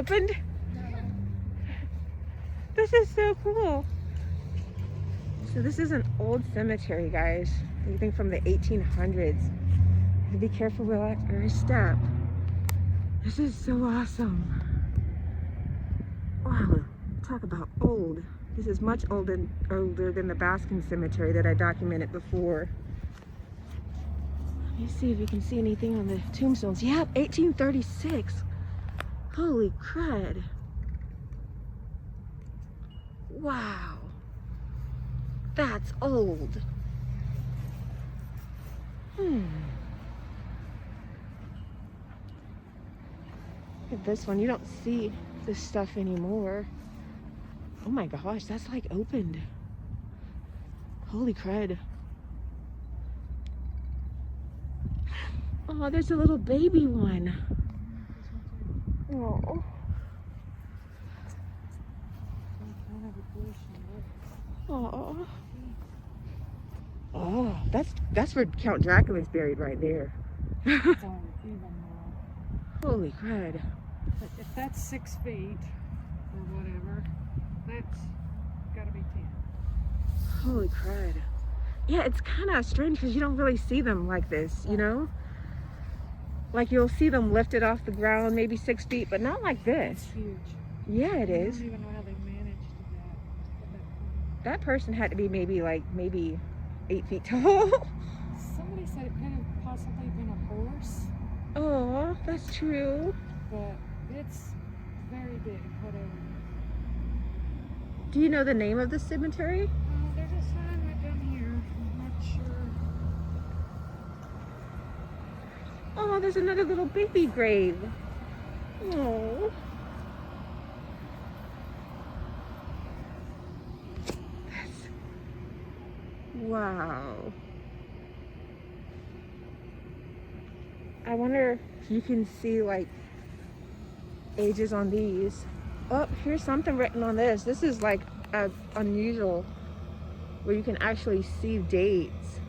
opened? This is so cool. So this is an old cemetery, guys. Anything from the 1800s. Be careful where you step. This is so awesome. Wow, talk about old. This is much older than the Baskin Cemetery that I documented before. Let me see if you can see anything on the tombstones. Yep, 1836. Holy crud. Wow. That's old. Look at this one. You don't see this stuff anymore. Oh my gosh, that's like opened. Holy crud. Oh, there's a little baby one. Oh. Oh. Oh, that's where Count Dracula's buried right there. Holy crud. But if that's 6 feet or whatever, that's gotta be 10. Holy crud. Yeah, it's kind of strange because you don't really see them like this, you know? Like you'll see them lifted off the ground, maybe 6 feet, but not like this. It's huge. Yeah, it is. I don't even know how they managed that. That person had to be maybe 8 feet tall. Somebody said it could have possibly been a horse, Oh, that's true. but it's very big, whatever. Do you know the name of the cemetery? There's a sign right down here. I'm not sure. Oh, there's another little baby grave. Oh. Wow. I wonder if you can see like ages on these. Oh, here's something written on this. This is like unusual where you can actually see dates.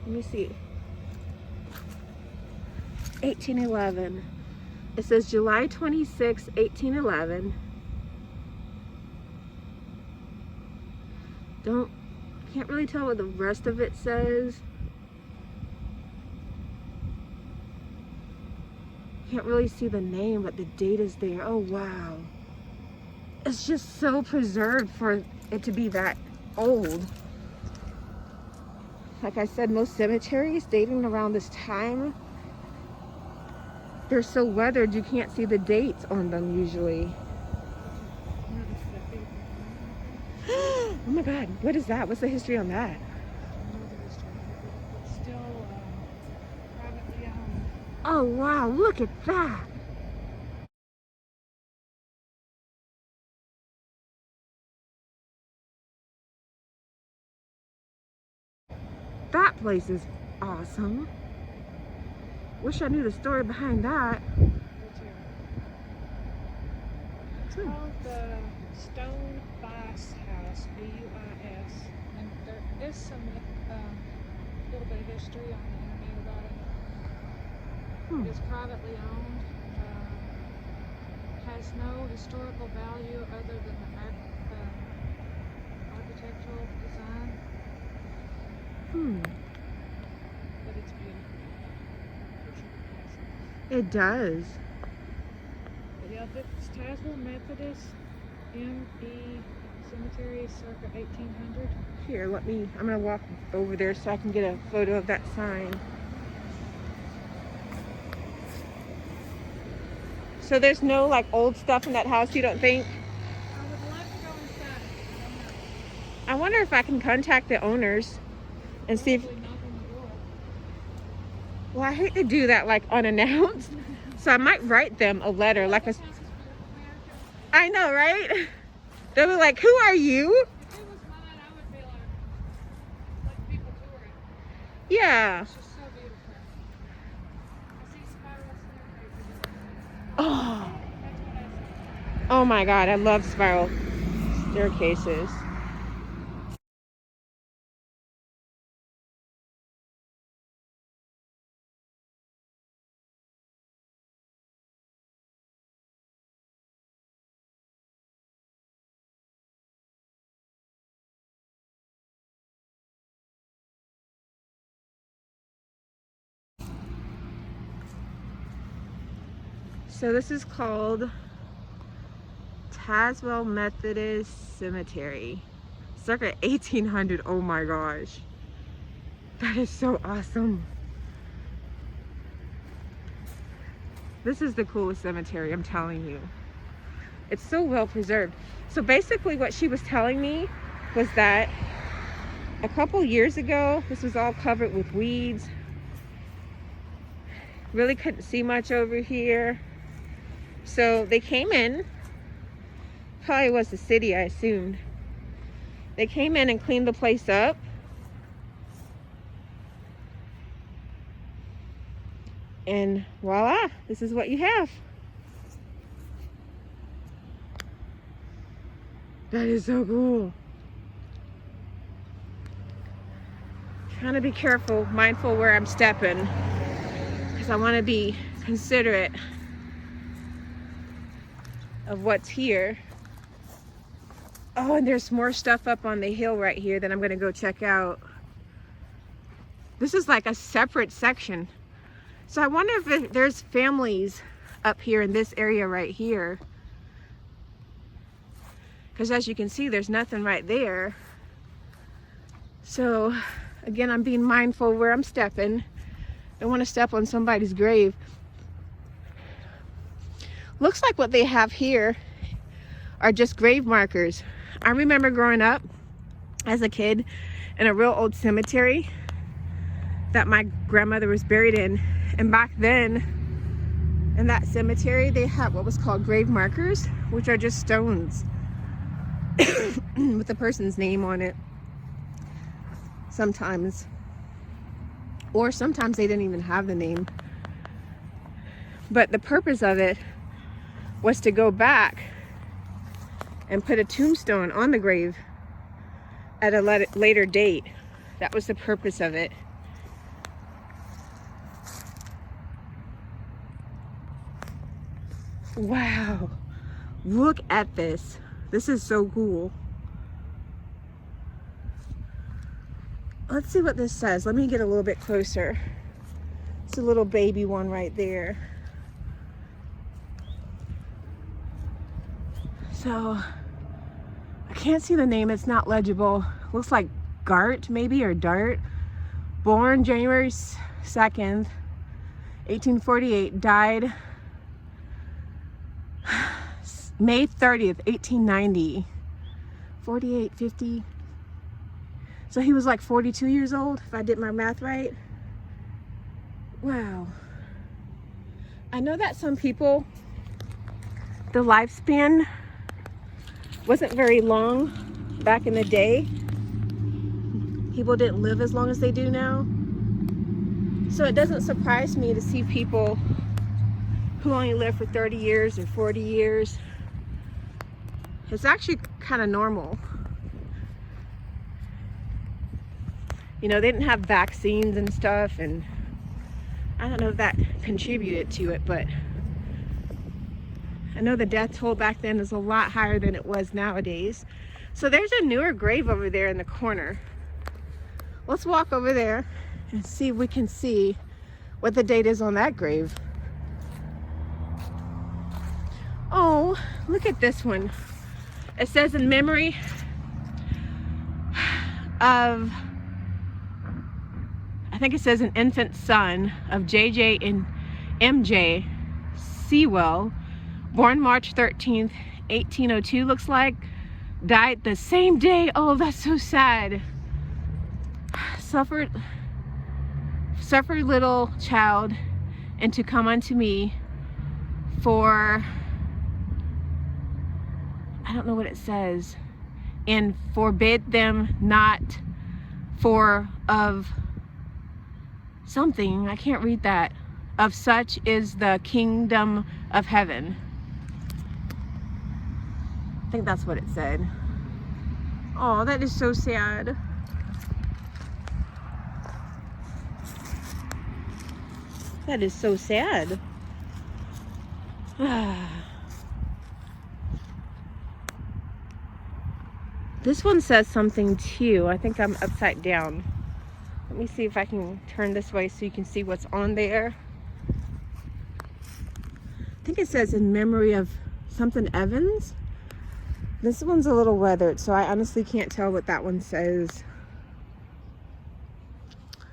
Let me see. 1811. It says July 26, 1811. Can't really tell what the rest of it says. Can't really see the name, but the date is there. Oh wow. It's just so preserved for it to be that old. Like I said, most cemeteries dating around this time, they're so weathered you can't see the dates on them usually. Oh my god, what is that? What's the history on that? It's still privately owned. Oh wow, look at that. That place is awesome. Wish I knew the story behind that. It's called the Stone Bice House, B-U-I-S, and there is some little bit of history on the internet about it. It's privately owned, has no historical value other than the architectural design. But it's beautiful. It does. But yeah, it's Tazewell Methodist Cemetery, circa 1800. Here, I'm gonna walk over there so I can get a photo of that sign. So there's no like old stuff in that house, you don't think? I would love to go inside. I don't know. I wonder if I can contact the owners and see if... Probably knock on the door. Well, I hate to do that like unannounced. So I might write them a letter like a... I know, right? They'll be like, who are you? If it was mine, I would be like people touring. Yeah. It's just so beautiful. I see spiral staircases. Oh. That's what I see. Oh my god, I love spiral staircases. So this is called Tazewell Methodist Cemetery. Circa 1800. Oh my gosh. That is so awesome. This is the coolest cemetery, I'm telling you. It's so well preserved. So basically what she was telling me was that a couple years ago, this was all covered with weeds. Really couldn't see much over here. So they came in, probably was the city, I assumed. They came in and cleaned the place up. And voila, this is what you have. That is so cool. Trying to be careful, mindful where I'm stepping, because I want to be considerate of what's here. Oh, and there's more stuff up on the hill right here that I'm going to go check out. This is like a separate section. So I wonder if there's families up here in this area right here. Because as you can see, there's nothing right there. So again, I'm being mindful where I'm stepping. Don't want to step on somebody's grave. Looks like what they have here are just grave markers. I remember growing up as a kid in a real old cemetery that my grandmother was buried in. And back then, in that cemetery, they had what was called grave markers, which are just stones with the person's name on it. Sometimes. Or sometimes they didn't even have the name. But the purpose of it was to go back and put a tombstone on the grave at a later date. That was the purpose of it. Wow, look at this. This is so cool. Let's see what this says. Let me get a little bit closer. It's a little baby one right there. So I can't see the name, it's not legible. Looks like Gart maybe, or Dart. Born January 2nd, 1848, died May 30th, 1890. 48, 50. So he was like 42 years old, if I did my math right. Wow. I know that some people, the lifespan wasn't very long back in the day. People didn't live as long as they do now. So it doesn't surprise me to see people who only live for 30 years or 40 years. It's actually kind of normal. You know, they didn't have vaccines and stuff, and I don't know if that contributed to it, but I know the death toll back then is a lot higher than it was nowadays. So there's a newer grave over there in the corner. Let's walk over there and see if we can see what the date is on that grave. Oh, look at this one. It says in memory of, I think it says an infant son of J.J. and M.J. Sewell, born March 13th, 1802, looks like, died the same day. Oh, that's so sad. Suffered little child, and to come unto me for, I don't know what it says, and forbid them not for of something, I can't read that, of such is the kingdom of heaven. I think that's what it said. Oh, that is so sad. That is so sad. This one says something too. I think I'm upside down. Let me see if I can turn this way so you can see what's on there. think it says in memory of something Evans. This one's a little weathered, so I honestly can't tell what that one says.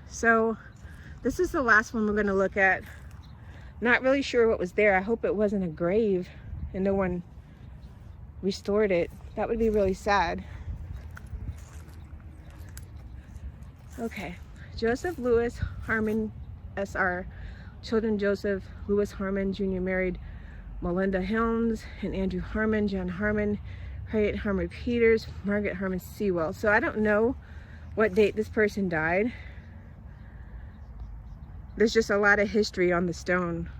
So this is the last one we're going to look at. Not really sure what was there. I hope it wasn't a grave and no one restored it. That would be really sad. Okay, Joseph Lewis Harmon, SR. Children: Joseph Lewis Harmon Jr. married Melinda Helms and Andrew Harmon, John Harmon, Harriet Harmon Peters, Margaret Harmon Sewell. So I don't know what date this person died. There's just a lot of history on the stone.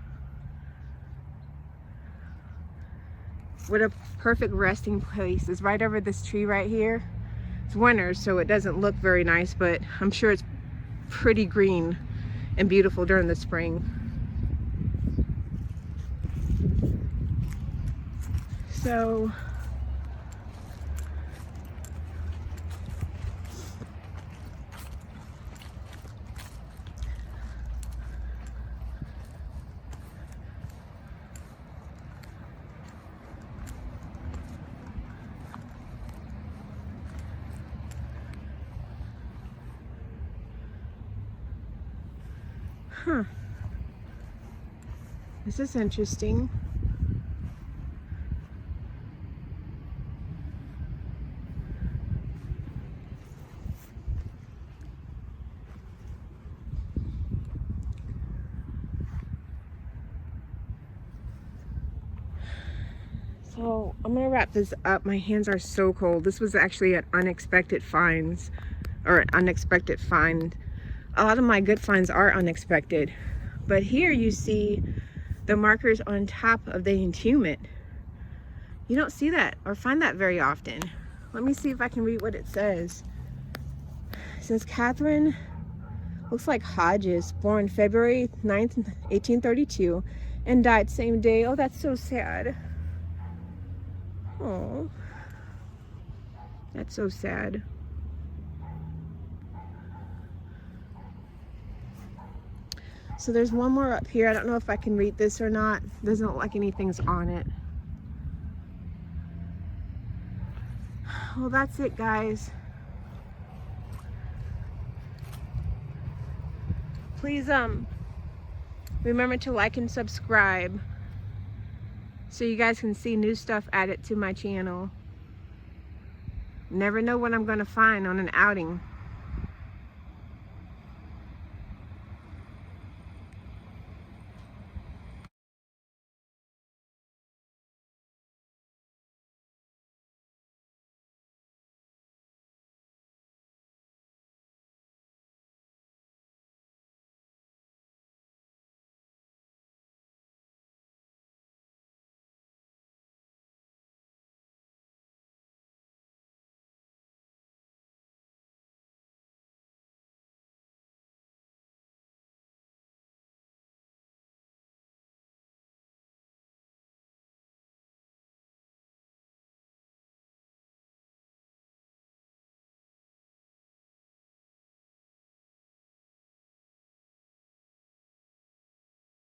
What a perfect resting place is right over this tree right here. It's winter, so it doesn't look very nice, but I'm sure it's pretty green and beautiful during the spring. So this is interesting. So I'm gonna wrap this up. My hands are so cold. This was actually an unexpected finds, or an unexpected find. A lot of my good finds are unexpected, but here you see the markers on top of the entombment. You don't see that or find that very often. Let me see if I can read what it says. It says Catherine, looks like Hodges, born February 9th, 1832, and died same day. Oh, that's so sad. Oh, that's so sad. So there's one more up here. I don't know if I can read this or not. Doesn't look like anything's on it. Well, that's it, guys. Please remember to like and subscribe so you guys can see new stuff added to my channel. Never know what I'm going to find on an outing.